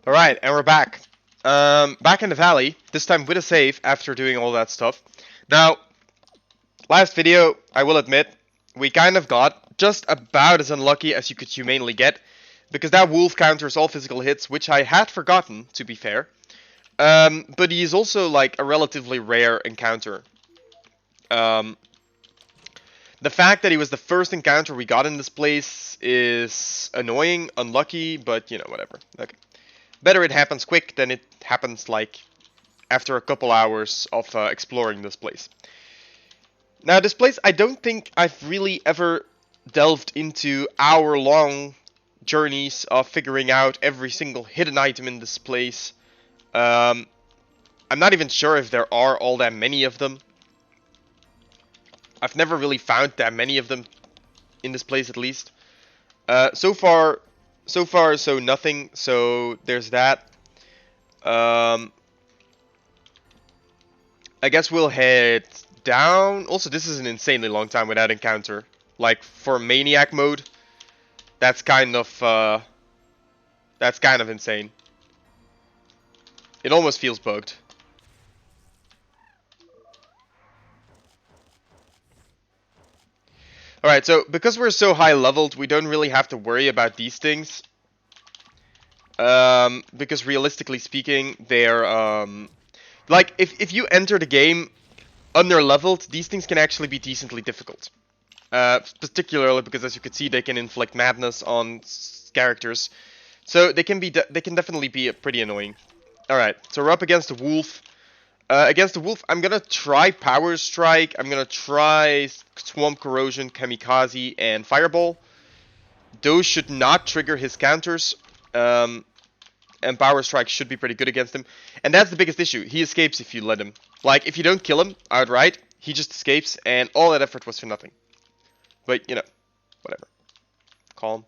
Alright, and we're back. Back in the valley, this time with a save after doing all that stuff. Now, last video, I will admit, we kind of got just about as unlucky as you could humanely get, because that wolf counters all physical hits, which I had forgotten, to be fair. But he is also like a relatively rare encounter. The fact that he was the first encounter we got in this place is annoying, unlucky, but you know, whatever. Okay. Better it happens quick than it happens like after a couple hours of exploring this place. Now this place, I don't think I've really ever delved into hour-long journeys of figuring out every single hidden item in this place. I'm not even sure if there are all that many of them. I've never really found that many of them in this place, at least. So far, so nothing. So there's that. I guess we'll head down. Also, this is an insanely long time without encounter. Like for maniac mode, that's kind of insane. It almost feels bugged. Alright, so because we're so high leveled, we don't really have to worry about these things. Because realistically speaking, they're, like, if you enter the game under leveled, these things can actually be decently difficult. Particularly because, as you can see, they can inflict madness on characters. So they can definitely be pretty annoying. Alright, so we're up against the wolf. Against the wolf, I'm gonna try Power Strike, I'm gonna try Swamp Corrosion, Kamikaze, and Fireball. Those should not trigger his counters, and Power Strike should be pretty good against him. And that's the biggest issue, he escapes if you let him. Like, if you don't kill him outright, he just escapes, and all that effort was for nothing. But, you know, whatever. Calm.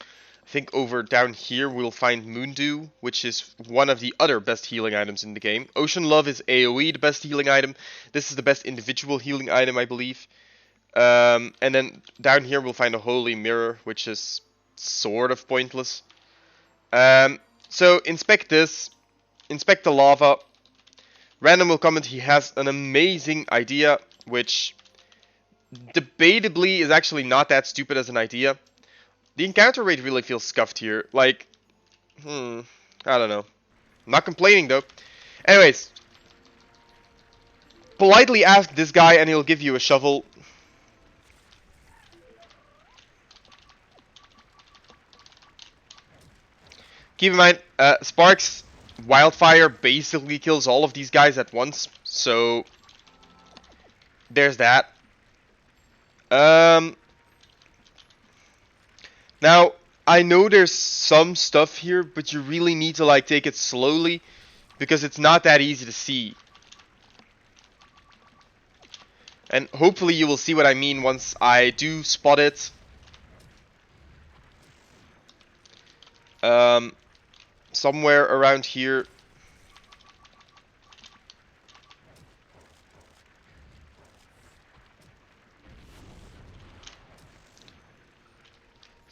I think over down here we'll find Moondew, which is one of the other best healing items in the game. Ocean Love is AoE, the best healing item. This is the best individual healing item, I believe. And then down here we'll find a Holy Mirror, which is sort of pointless. So inspect this. Inspect the lava. Random will comment he has an amazing idea, which debatably is actually not that stupid as an idea. The encounter rate really feels scuffed here. Like, I don't know. I'm not complaining though. Anyways, politely ask this guy and he'll give you a shovel. Keep in mind, Sparks Wildfire basically kills all of these guys at once, so there's that. Now, I know there's some stuff here, but you really need to like take it slowly because it's not that easy to see. And hopefully you will see what I mean once I do spot it. Somewhere around here.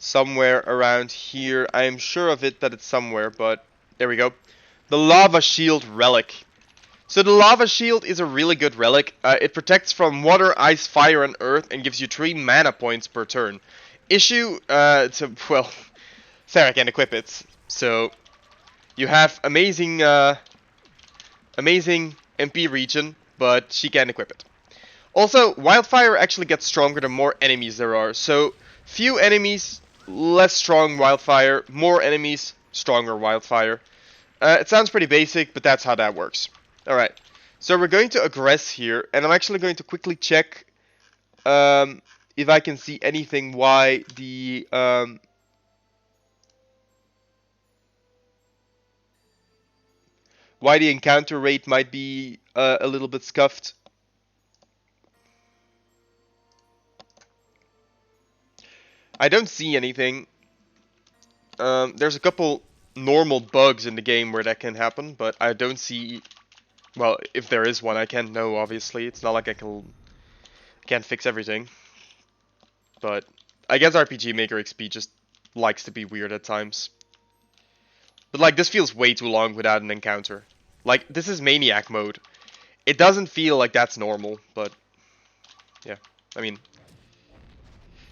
Somewhere around here. I am sure of it that it's somewhere, but there we go. The Lava Shield Relic. So the Lava Shield is a really good relic. It protects from water, ice, fire, and earth, and gives you 3 mana points per turn. Issue, well, Sarah can equip it. So you have amazing MP regen, but she can't equip it. Also, Wildfire actually gets stronger the more enemies there are. So few enemies, less strong Wildfire, more enemies, stronger Wildfire. It sounds pretty basic, but that's how that works. Alright, so we're going to aggress here, and I'm actually going to quickly check if I can see anything why the encounter rate might be a little bit scuffed. I don't see anything. There's a couple normal bugs in the game where that can happen, but I don't see... Well, if there is one, I can't know, obviously. It's not like I can't fix everything. But I guess RPG Maker XP just likes to be weird at times. But like, this feels way too long without an encounter. Like, this is Maniac mode. It doesn't feel like that's normal, but... yeah, I mean...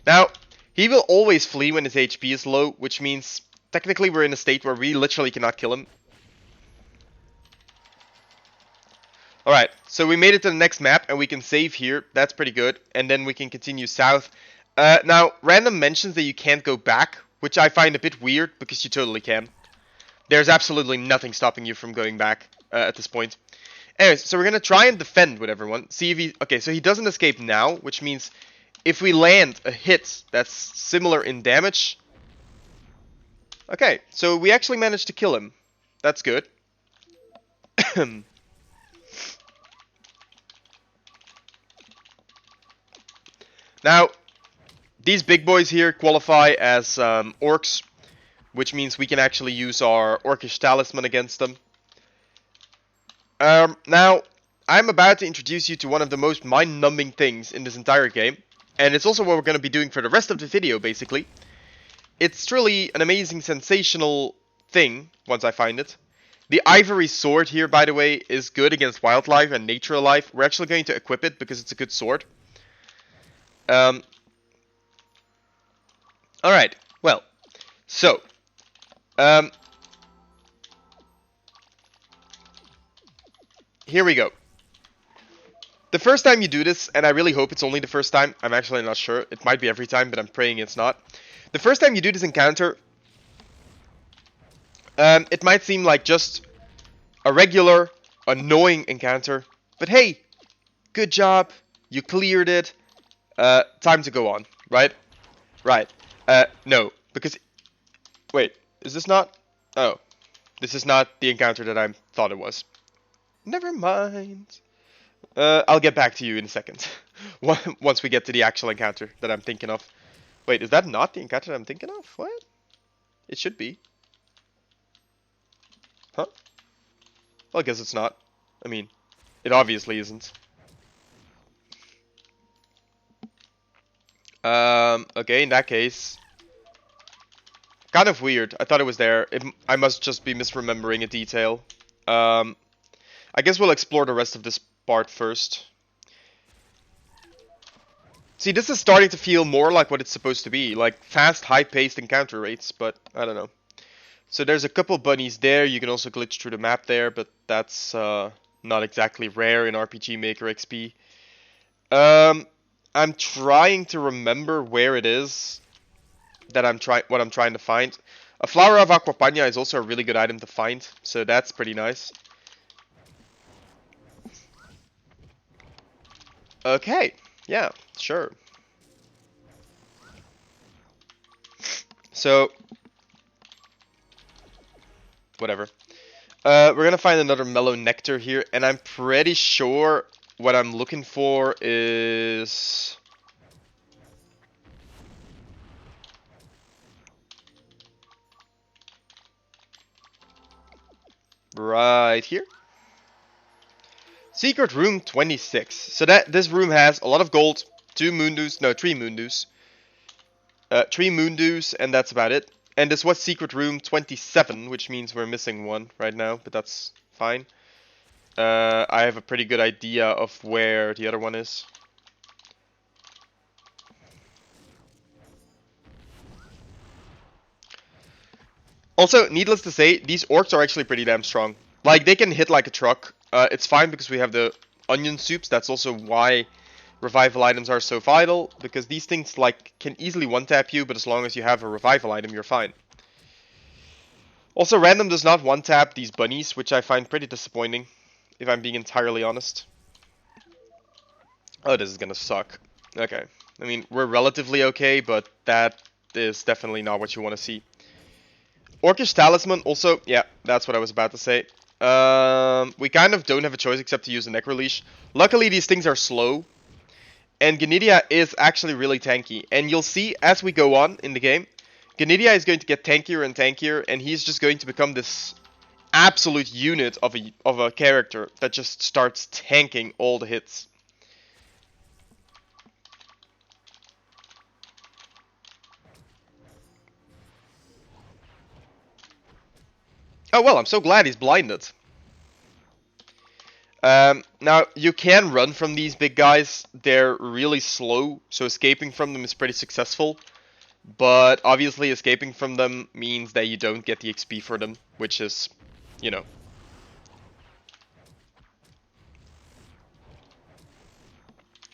Now, he will always flee when his HP is low, which means technically we're in a state where we literally cannot kill him. Alright, so we made it to the next map, and we can save here. That's pretty good. And then we can continue south. Now, random mentions that you can't go back, which I find a bit weird, because you totally can. There's absolutely nothing stopping you from going back at this point. Anyways, so we're going to try and defend with everyone. See if he... okay, so he doesn't escape now, which means if we land a hit that's similar in damage... okay, so we actually managed to kill him. That's good. Now, these big boys here qualify as orcs, which means we can actually use our orcish talisman against them. Now, I'm about to introduce you to one of the most mind-numbing things in this entire game, and it's also what we're going to be doing for the rest of the video, basically. It's truly an amazing, sensational thing, once I find it. The ivory sword here, by the way, is good against wildlife and nature life. We're actually going to equip it because it's a good sword. Alright, well, so, here we go. The first time you do this, and I really hope it's only the first time, I'm actually not sure, it might be every time, but I'm praying it's not. The first time you do this encounter, it might seem like just a regular, annoying encounter, but hey, good job, you cleared it, time to go on, right? Right. No, because... wait, is this not... oh, this is not the encounter that I thought it was. Never mind. I'll get back to you in a second. Once we get to the actual encounter that I'm thinking of. Wait, is that not the encounter that I'm thinking of? What? It should be. Huh? Well, I guess it's not. I mean, it obviously isn't. Okay, in that case... kind of weird. I thought it was there. I must just be misremembering a detail. I guess we'll explore the rest of this part first. See, this is starting to feel more like what it's supposed to be. Like, fast, high-paced encounter rates, but I don't know. So there's a couple bunnies there. You can also glitch through the map there, but that's not exactly rare in RPG Maker XP. I'm trying to remember where it is that what I'm trying to find. A flower of Aquapania is also a really good item to find, so that's pretty nice. Okay, yeah, sure. So, whatever. We're gonna find another mellow nectar here, and I'm pretty sure what I'm looking for is... right here. Secret room 26. So this room has a lot of gold, 3 moondews. 3 moondews, and that's about it. And this was secret room 27, which means we're missing one right now, but that's fine. I have a pretty good idea of where the other one is. Also, needless to say, these orcs are actually pretty damn strong. Like, they can hit like a truck. It's fine because we have the onion soups. That's also why revival items are so vital, because these things like can easily one-tap you, but as long as you have a revival item, you're fine. Also, random does not one-tap these bunnies, which I find pretty disappointing, if I'm being entirely honest. Oh, this is gonna suck. Okay. I mean, we're relatively okay, but that is definitely not what you want to see. Orcish Talisman, also, yeah, that's what I was about to say. We kind of don't have a choice except to use a Necro Leash. Luckily, these things are slow. And Gnidia is actually really tanky. And you'll see, as we go on in the game, Gnidia is going to get tankier and tankier, and he's just going to become this absolute unit of a character that just starts tanking all the hits. Oh, well, I'm so glad he's blinded. Now, you can run from these big guys. They're really slow, so escaping from them is pretty successful. But obviously, escaping from them means that you don't get the XP for them, which is, you know.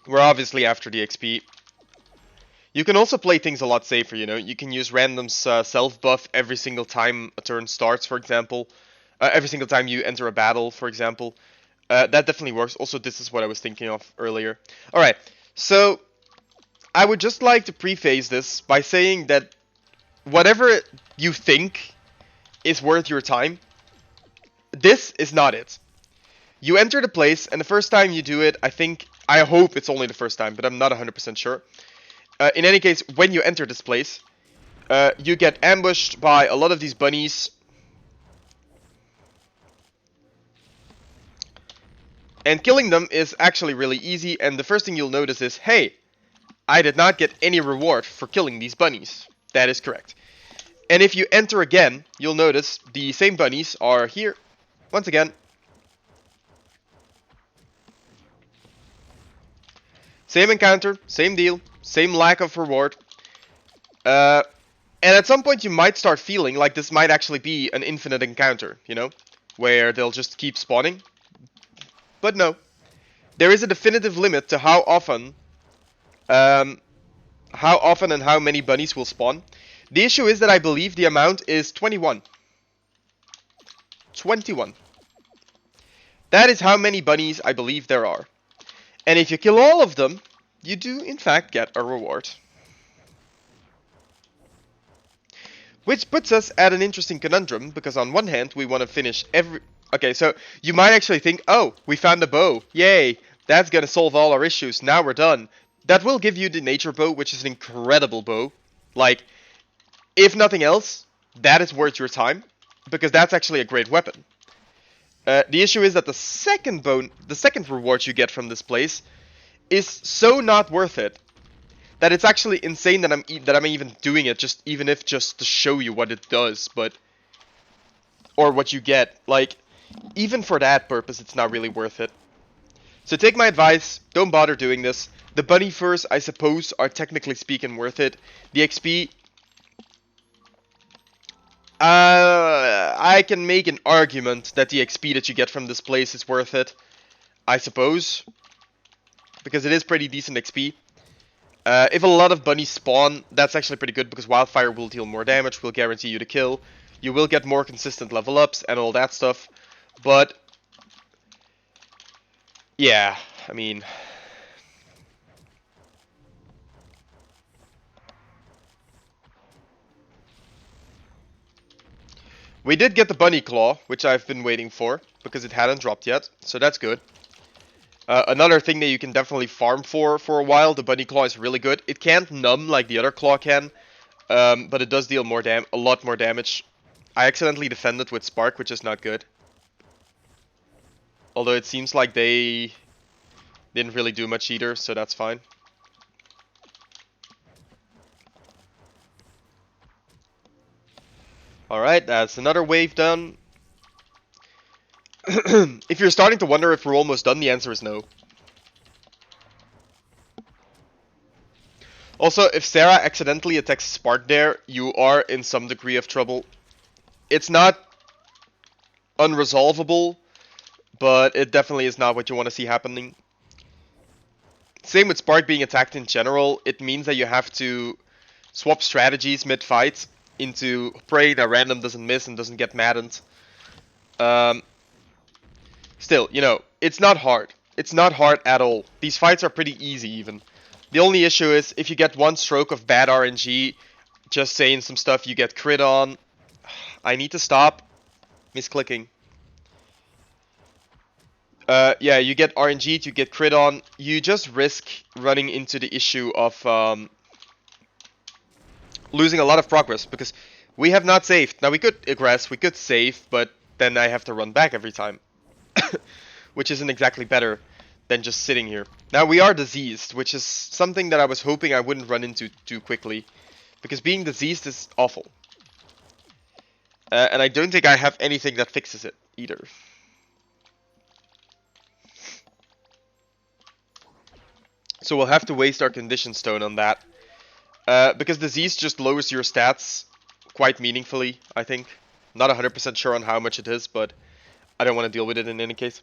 We're obviously after the XP. You can also play things a lot safer, you know. You can use random's self-buff every single time a turn starts, for example. Every single time you enter a battle, for example. That definitely works. Also, this is what I was thinking of earlier. Alright, so I would just like to preface this by saying that whatever you think is worth your time, this is not it. You enter the place, and the first time you do it, I hope it's only the first time, but I'm not 100% sure. In any case, when you enter this place, you get ambushed by a lot of these bunnies. And killing them is actually really easy, and the first thing you'll notice is, hey, I did not get any reward for killing these bunnies. That is correct. And if you enter again, you'll notice the same bunnies are here. Once again. Same encounter, same deal, same lack of reward. And at some point you might start feeling like this might actually be an infinite encounter, you know? Where they'll just keep spawning. But no. There is a definitive limit to how often and how many bunnies will spawn. The issue is that I believe the amount is 21. 21. That is how many bunnies I believe there are. And if you kill all of them, you do in fact get a reward. Which puts us at an interesting conundrum, because on one hand, we want to finish every... Okay, so you might actually think, oh, we found a bow. Yay, that's gonna solve all our issues. Now we're done. That will give you the nature bow, which is an incredible bow. Like, if nothing else, that is worth your time, because that's actually a great weapon. The issue is that the second reward you get from this place is so not worth it that it's actually insane that I'm even doing it, just to show you what it does, but or what you get. Like, even for that purpose, it's not really worth it. So take my advice, don't bother doing this. The bunny furs, I suppose, are technically speaking worth it. The XP, I can make an argument that the XP that you get from this place is worth it, I suppose, because it is pretty decent XP. If a lot of bunnies spawn, that's actually pretty good, because Wildfire will deal more damage, will guarantee you the kill. You will get more consistent level ups and all that stuff, but yeah, I mean, we did get the bunny claw, which I've been waiting for, because it hadn't dropped yet, so that's good. Another thing that you can definitely farm for a while, the bunny claw is really good. It can't numb like the other claw can, but it does deal a lot more damage. I accidentally defended with Spark, which is not good. Although it seems like they didn't really do much either, so that's fine. Alright, that's another wave done. If you're starting to wonder if we're almost done, the answer is no. Also, if Sarah accidentally attacks Spark there, you are in some degree of trouble. It's not unresolvable, but it definitely is not what you want to see happening. Same with Spark being attacked in general, it means that you have to swap strategies mid-fight into praying that random doesn't miss and doesn't get maddened. Still, you know, it's not hard. It's not hard at all. These fights are pretty easy even. The only issue is if you get one stroke of bad RNG, just saying some stuff you get crit on. I need to stop misclicking. Yeah, you get RNG'd, you get crit on. You just risk running into the issue of losing a lot of progress, because we have not saved. Now, we could aggress, we could save, but then I have to run back every time. Which isn't exactly better than just sitting here. Now, we are diseased, which is something that I was hoping I wouldn't run into too quickly, because being diseased is awful. And I don't think I have anything that fixes it either. So we'll have to waste our condition stone on that. Because disease just lowers your stats quite meaningfully, I think. Not 100% sure on how much it is, but I don't want to deal with it in any case.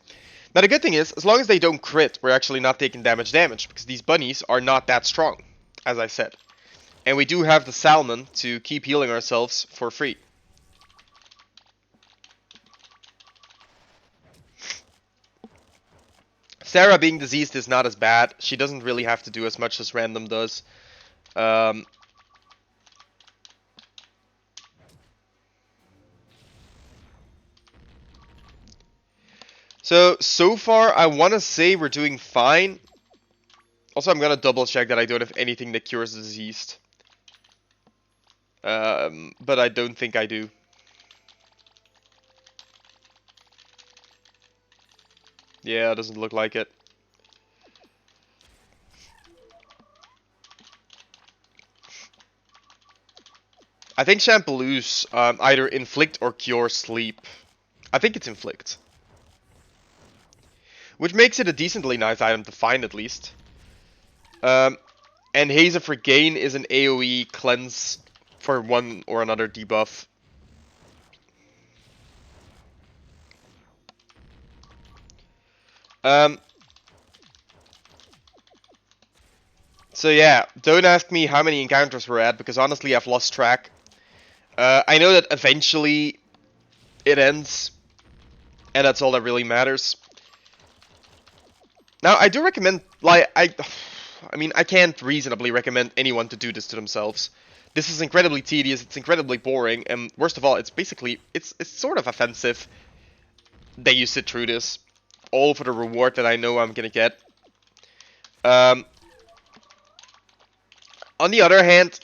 Now the good thing is, as long as they don't crit, we're actually not taking damage, because these bunnies are not that strong, as I said. And we do have the salmon to keep healing ourselves for free. Sarah being diseased is not as bad. She doesn't really have to do as much as Random does. So far, I want to say we're doing fine. Also, I'm going to double check that I don't have anything that cures the diseased. But I don't think I do. Yeah, it doesn't look like it. I think Shampoos either inflict or cure sleep. I think it's inflict. Which makes it a decently nice item to find, at least. And Haze of Regain is an AoE cleanse for one or another debuff. So yeah, don't ask me how many encounters we're at, because honestly I've lost track. I know that eventually it ends, and that's all that really matters. Now, I do recommend, like, I mean, I can't reasonably recommend anyone to do this to themselves. This is incredibly tedious, it's incredibly boring, and worst of all, it's basically, it's sort of offensive that you sit through this, all for the reward that I know I'm gonna get. On the other hand,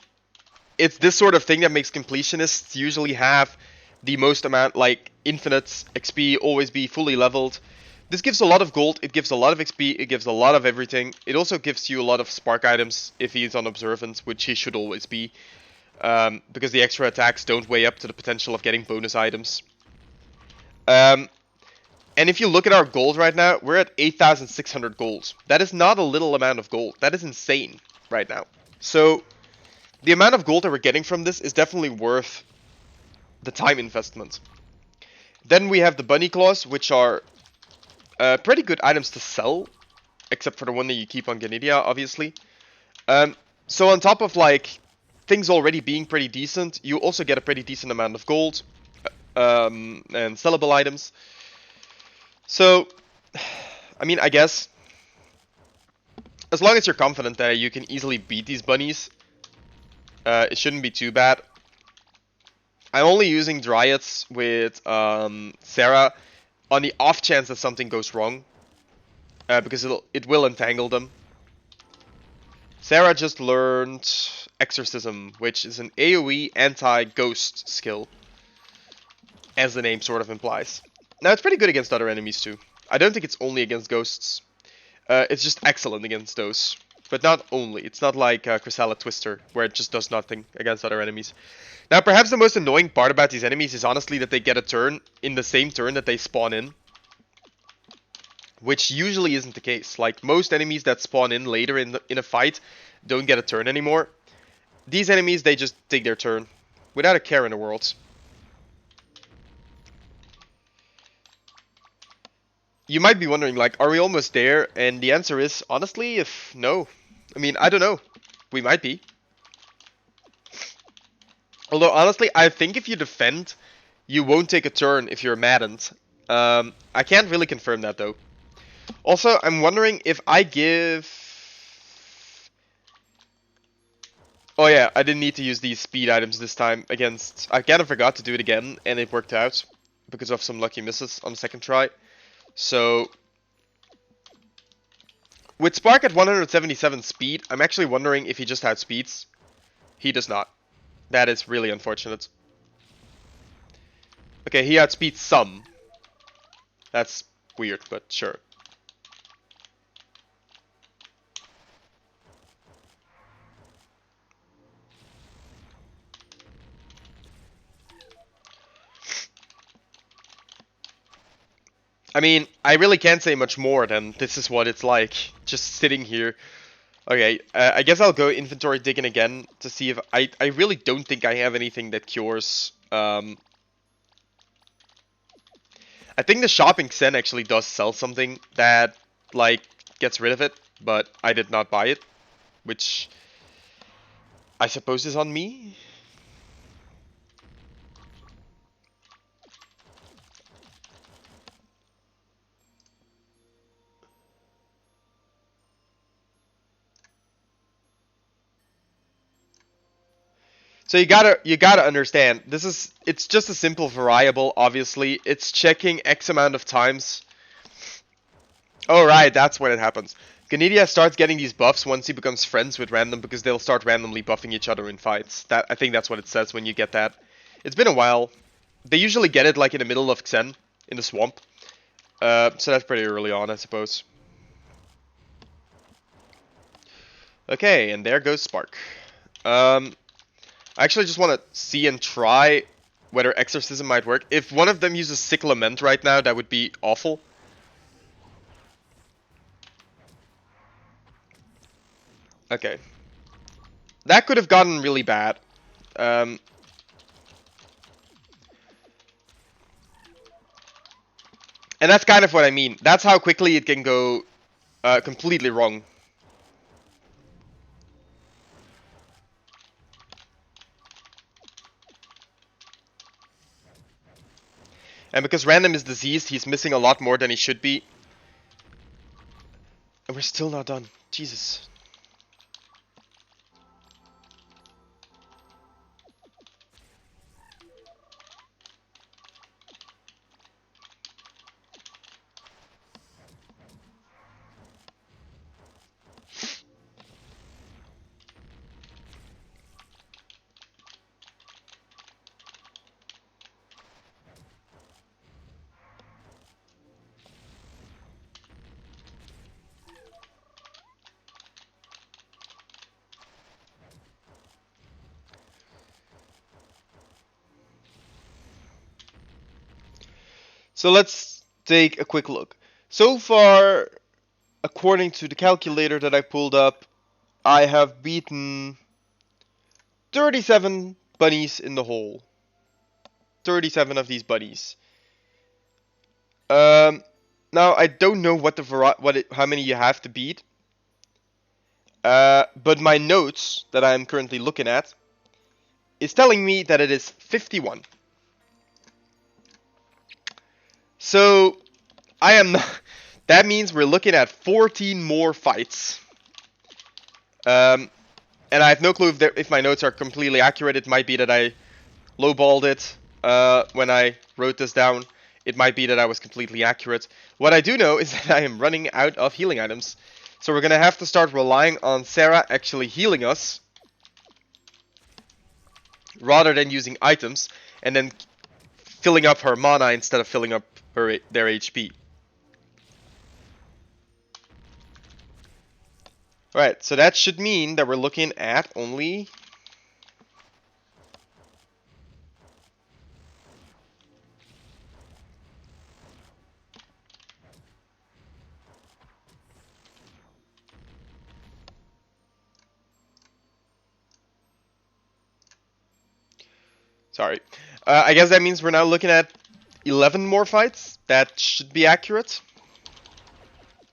it's this sort of thing that makes completionists usually have the most amount, like, infinite XP, always be fully leveled. This gives a lot of gold, it gives a lot of XP, it gives a lot of everything. It also gives you a lot of spark items if he is on observance, which he should always be. Because the extra attacks don't weigh up to the potential of getting bonus items. And if you look at our gold right now, we're at 8,600 gold. That is not a little amount of gold. That is insane right now. So, the amount of gold that we're getting from this is definitely worth the time investment. Then we have the bunny claws, which are pretty good items to sell, except for the one that you keep on Genidia, obviously. So on top of, like, things already being pretty decent, you also get a pretty decent amount of gold and sellable items. So, I mean, I guess as long as you're confident that you can easily beat these bunnies, it shouldn't be too bad. I'm only using Dryads with Sarah on the off chance that something goes wrong, because it will entangle them. Sarah just learned Exorcism, which is an AoE anti-ghost skill, as the name sort of implies. Now, it's pretty good against other enemies too. I don't think it's only against ghosts. It's just excellent against those. But not only. It's not like Chrysalis Twister, where it just does nothing against other enemies. Now, perhaps the most annoying part about these enemies is honestly that they get a turn in the same turn that they spawn in. Which usually isn't the case. Like, most enemies that spawn in later in a fight don't get a turn anymore. These enemies, they just take their turn. Without a care in the world. You might be wondering, like, are we almost there? And the answer is, honestly, if no. I mean, I don't know. We might be. Although, honestly, I think if you defend, you won't take a turn if you're maddened. I can't really confirm that, though. Also, I'm wondering if I give... Oh yeah, I didn't need to use these speed items this time against... I kind of forgot to do it again, and it worked out. Because of some lucky misses on the second try. So... With Spark at 177 speed, I'm actually wondering if he just outspeeds. He does not. That is really unfortunate. Okay, he outspeeds some. That's weird, but sure. I mean, I really can't say much more than this is what it's like, just sitting here. Okay, I guess I'll go inventory digging again to see if... I really don't think I have anything that cures... I think the shopping Xen actually does sell something that, like, gets rid of it, but I did not buy it, which I suppose is on me? So you gotta understand, it's just a simple variable, obviously. It's checking X amount of times. Oh right, that's when it happens. Ganidia starts getting these buffs once he becomes friends with random, because they'll start randomly buffing each other in fights. I think that's what it says when you get that. It's been a while. They usually get it like in the middle of Xen, in the swamp. So that's pretty early on, I suppose. Okay, and there goes Spark. I actually just want to see and try whether Exorcism might work. If one of them uses Sick Lament right now, that would be awful. Okay. That could have gotten really bad. And that's kind of what I mean. That's how quickly it can go completely wrong. And because Random is diseased, he's missing a lot more than he should be. And we're still not done. Jesus. So let's take a quick look. So far, according to the calculator that I pulled up, I have beaten 37 bunnies in the hole. 37 of these bunnies. Now I don't know what how many you have to beat. But my notes that I'm currently looking at is telling me that it is 51. So I am not, that means we're looking at 14 more fights. And I have no clue if my notes are completely accurate. It might be that I lowballed it when I wrote this down. It might be that I was completely accurate. What I do know is that I am running out of healing items. So we're going to have to start relying on Sarah actually healing us, rather than using items, and then filling up her mana instead of filling up their HP. Alright, so that should mean that we're looking at only... Sorry. I guess that means we're now looking at 11 more fights. That should be accurate.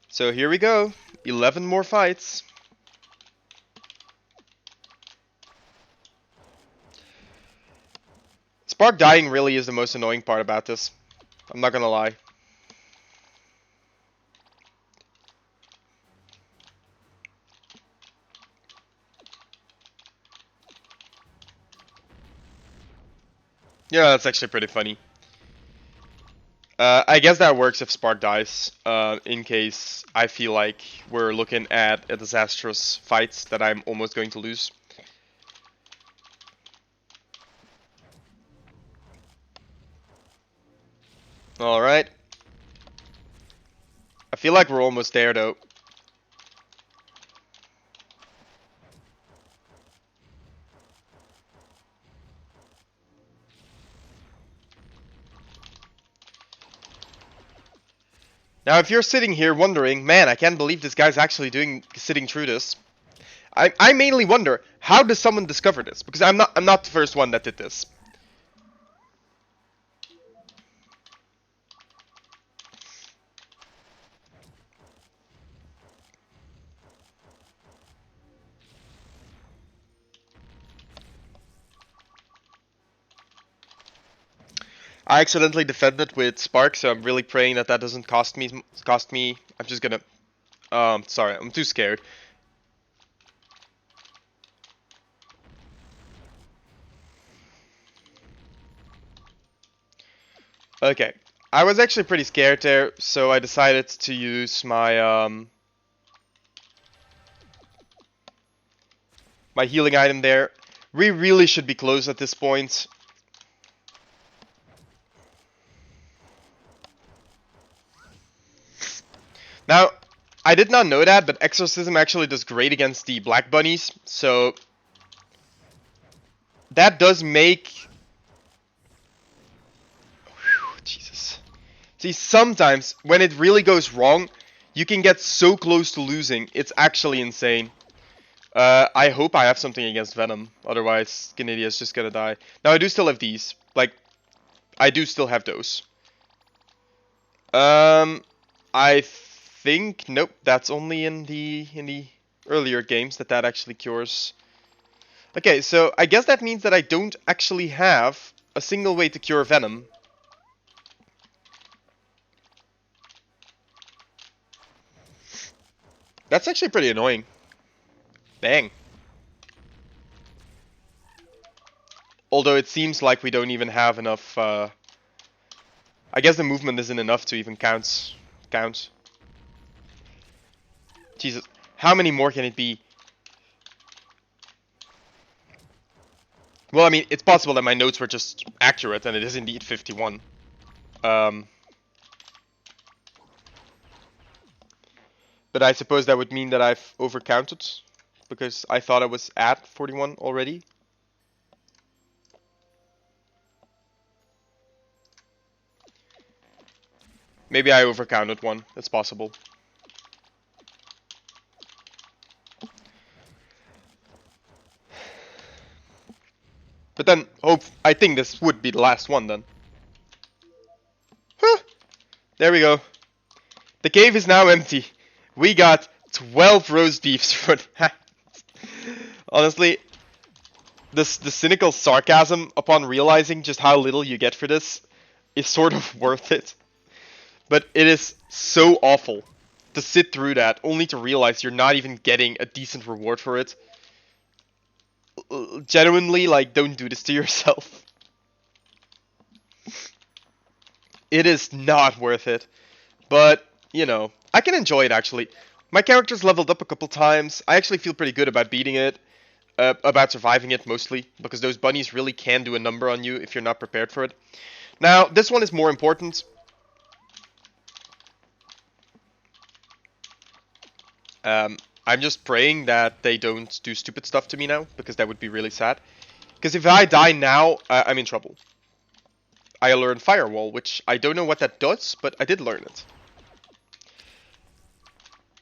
So here we go. 11 more fights. Spark dying really is the most annoying part about this. I'm not gonna lie. Yeah, that's actually pretty funny. I guess that works if Spark dies, in case I feel like we're looking at a disastrous fight that I'm almost going to lose. Alright. I feel like we're almost there, though. Now, if you're sitting here wondering, man, I can't believe this guy's actually sitting through this. I mainly wonder, how does someone discover this? Because I'm not the first one that did this. I accidentally defended with Spark, so I'm really praying that that doesn't cost me. I'm just gonna. Sorry, I'm too scared. Okay, I was actually pretty scared there, so I decided to use my my healing item there. We really should be close at this point. Now, I did not know that, but Exorcism actually does great against the black bunnies, so that does make... Whew, Jesus. See, sometimes, when it really goes wrong, you can get so close to losing, it's actually insane. I hope I have something against Venom, otherwise Genidia's just gonna die. Now, I do still have these. Like, I do still have those. I think nope. That's only in the earlier games that actually cures. Okay, so I guess that means that I don't actually have a single way to cure Venom. That's actually pretty annoying. Dang. Although it seems like we don't even have enough. I guess the movement isn't enough to even count. Jesus, how many more can it be? Well, I mean, it's possible that my notes were just accurate, and it is indeed 51. But I suppose that would mean that I've overcounted, because I thought I was at 41 already. Maybe I overcounted one. That's possible. But then, I think this would be the last one then. Huh. There we go. The cave is now empty. We got 12 roast beefs for that. Honestly, the cynical sarcasm upon realizing just how little you get for this is sort of worth it. But it is so awful to sit through that only to realize you're not even getting a decent reward for it. Genuinely, like, don't do this to yourself. It is not worth it. But, you know, I can enjoy it actually. My character's leveled up a couple times. I actually feel pretty good about beating it. About surviving it mostly. Because those bunnies really can do a number on you if you're not prepared for it. Now, this one is more important. I'm just praying that they don't do stupid stuff to me now, because that would be really sad. Because if I die now, I'm in trouble. I learned Firewall, which I don't know what that does, but I did learn it.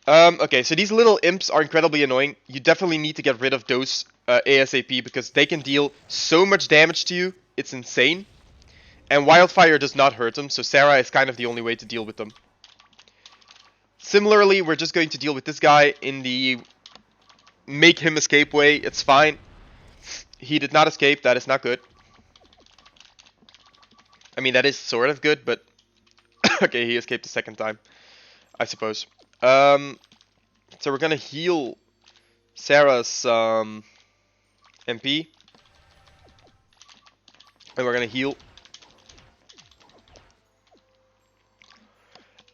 Okay, so these little imps are incredibly annoying. You definitely need to get rid of those ASAP, because they can deal so much damage to you. It's insane. And Wildfire does not hurt them, so Sarah is kind of the only way to deal with them. Similarly, we're just going to deal with this guy in the make him escape way. It's fine. He did not escape. That is not good. I mean, that is sort of good, but... okay, he escaped the second time, I suppose. So we're gonna heal Sarah's MP. And we're gonna heal.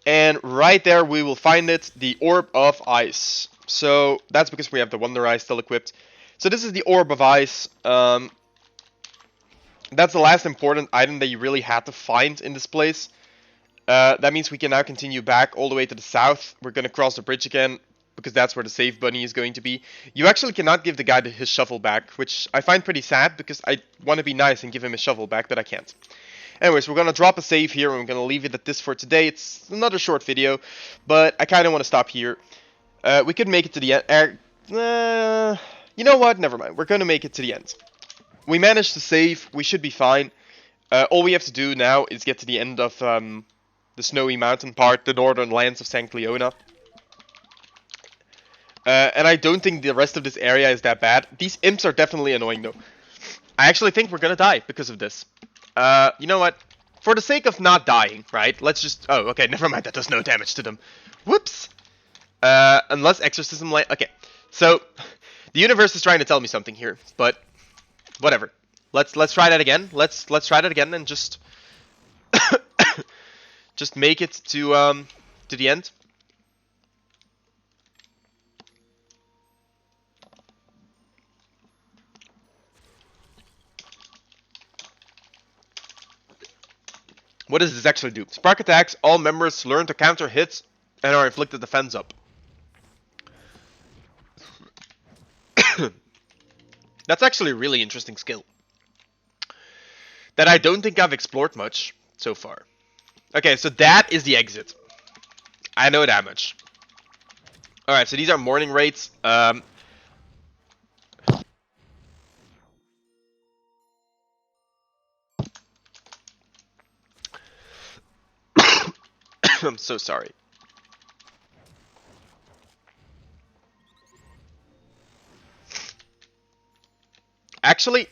And right there we will find it, the Orb of Ice. So that's because we have the Wonder Eye still equipped. So this is the Orb of Ice. That's the last important item that you really had to find in this place. That means we can now continue back all the way to the south. We're going to cross the bridge again, because that's where the save bunny is going to be. You actually cannot give the guy his shovel back, which I find pretty sad, because I want to be nice and give him his shovel back, but I can't. Anyways, we're gonna drop a save here, and we're gonna leave it at this for today. It's another short video, but I kind of want to stop here. We could make it to the end. You know what? Never mind. We're gonna make it to the end. We managed to save. We should be fine. All we have to do now is get to the end of the snowy mountain part, the northern lands of St. Leona. And I don't think the rest of this area is that bad. These imps are definitely annoying, though. I actually think we're gonna die because of this. You know what? For the sake of not dying, right? Let's just... Oh, okay, never mind. That does no damage to them. Whoops! Unless exorcism... Okay, so... The universe is trying to tell me something here, but... Whatever. Let's try that again. Let's try that again and just... just make it to the end. What does this actually do? Spark attacks, all members learn to counter hits and are inflicted defense up. That's actually a really interesting skill that I don't think I've explored much so far. Okay, so that is the exit. I know that much. Alright, so these are morning rates. I'm so sorry. Actually,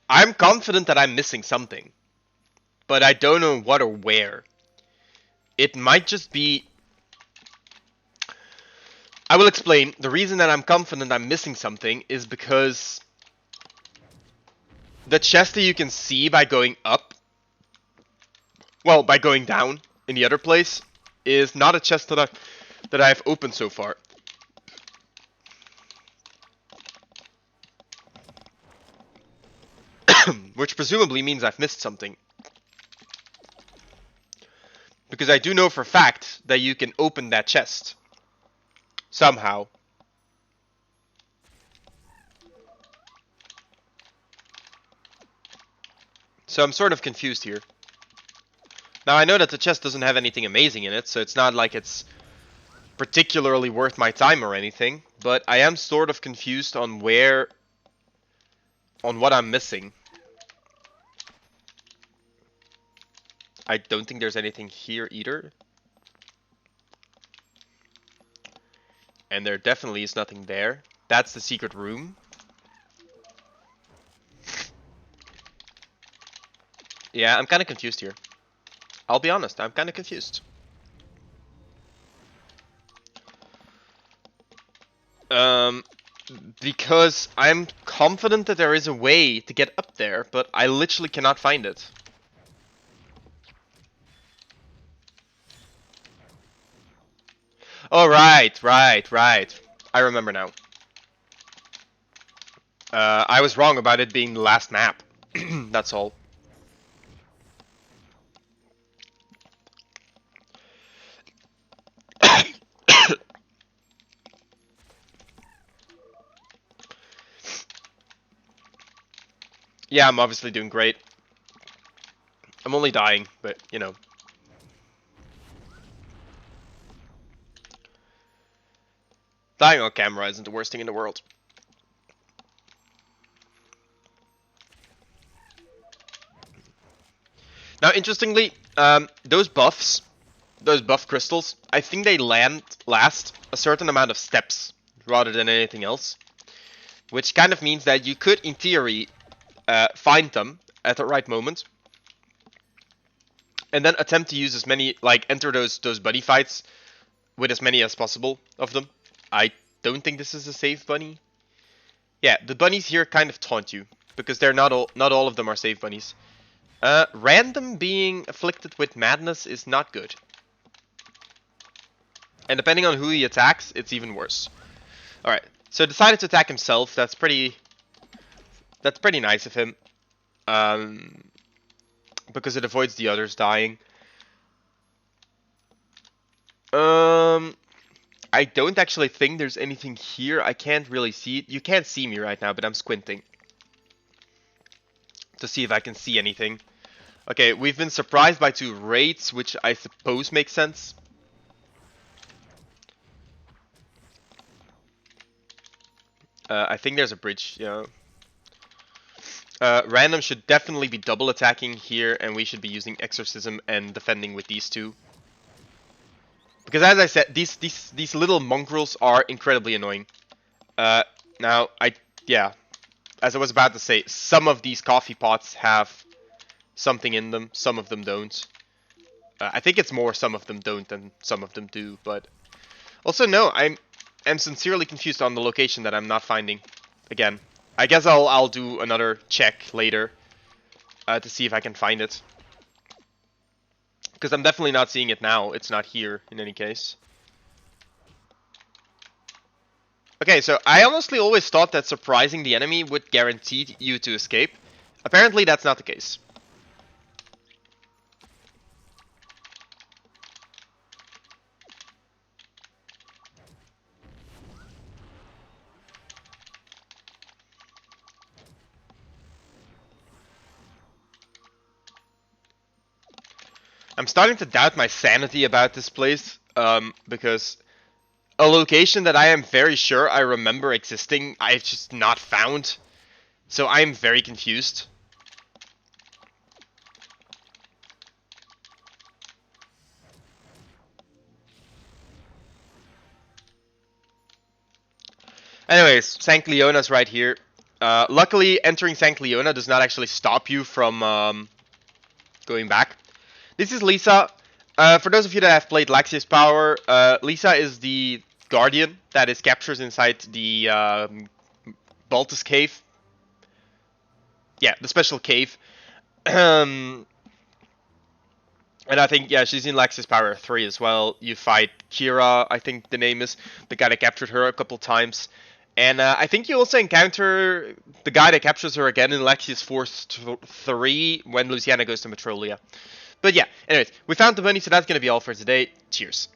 I'm confident that I'm missing something, but I don't know what or where. It might just be... I will explain. The reason that I'm confident I'm missing something is because the chest that you can see by going up, well, by going down in the other place, is not a chest that I've opened so far. Which presumably means I've missed something. Because I do know for a fact that you can open that chest. Somehow. So I'm sort of confused here. Now I know that the chest doesn't have anything amazing in it, so it's not like it's particularly worth my time or anything. But I am sort of confused on where... on what I'm missing. I don't think there's anything here either. And there definitely is nothing there. That's the secret room. Yeah, I'm kind of confused here. I'll be honest, I'm kind of confused. Because I'm confident that there is a way to get up there, but I literally cannot find it. Oh, right. I remember now. I was wrong about it being the last map. That's all. Yeah, I'm obviously doing great. I'm only dying, but, you know. Dying on camera isn't the worst thing in the world. Now, interestingly, those buff crystals, I think they last a certain amount of steps rather than anything else. Which kind of means that you could, in theory, find them at the right moment. And then attempt to use as many, like, enter those bunny fights with as many as possible of them. I don't think this is a safe bunny. Yeah, the bunnies here kind of taunt you, because they're not all of them are safe bunnies. Random being afflicted with madness is not good. And depending on who he attacks, it's even worse. Alright, So decided to attack himself. That's pretty nice of him. Because it avoids the others dying. I don't actually think there's anything here. I can't really see it. You can't see me right now, but I'm squinting to see if I can see anything. Okay, we've been surprised by 2 raids, which I suppose makes sense. I think there's a bridge, yeah. Random should definitely be double attacking here, and we should be using Exorcism and defending with these 2. Because as I said, these little mongrels are incredibly annoying. Now, yeah, as I was about to say, some of these coffee pots have something in them, some of them don't. I think it's more some of them don't than some of them do, but... Also, no, I'm sincerely confused on the location that I'm not finding. Again, I guess I'll do another check later to see if I can find it. Because I'm definitely not seeing it now. It's not here, in any case. Okay, so I honestly always thought that surprising the enemy would guarantee you to escape. Apparently, that's not the case. I'm starting to doubt my sanity about this place, because a location that I am very sure I remember existing, I've just not found. So I'm very confused. Anyways, St. Leona's right here. Luckily, entering St. Leona does not actually stop you from going back. This is Lisa. For those of you that have played Laxius Power, Lisa is the guardian that is captured inside the Baltus Cave. Yeah, the special cave. And I think, yeah, she's in Laxius Power 3 as well. You fight Kira, I think the name is, the guy that captured her a couple times. And I think you also encounter the guy that captures her again in Laxius Force 3 when Luciana goes to Metrolia. But yeah, anyways, we found the bunny, so that's going to be all for today. Cheers.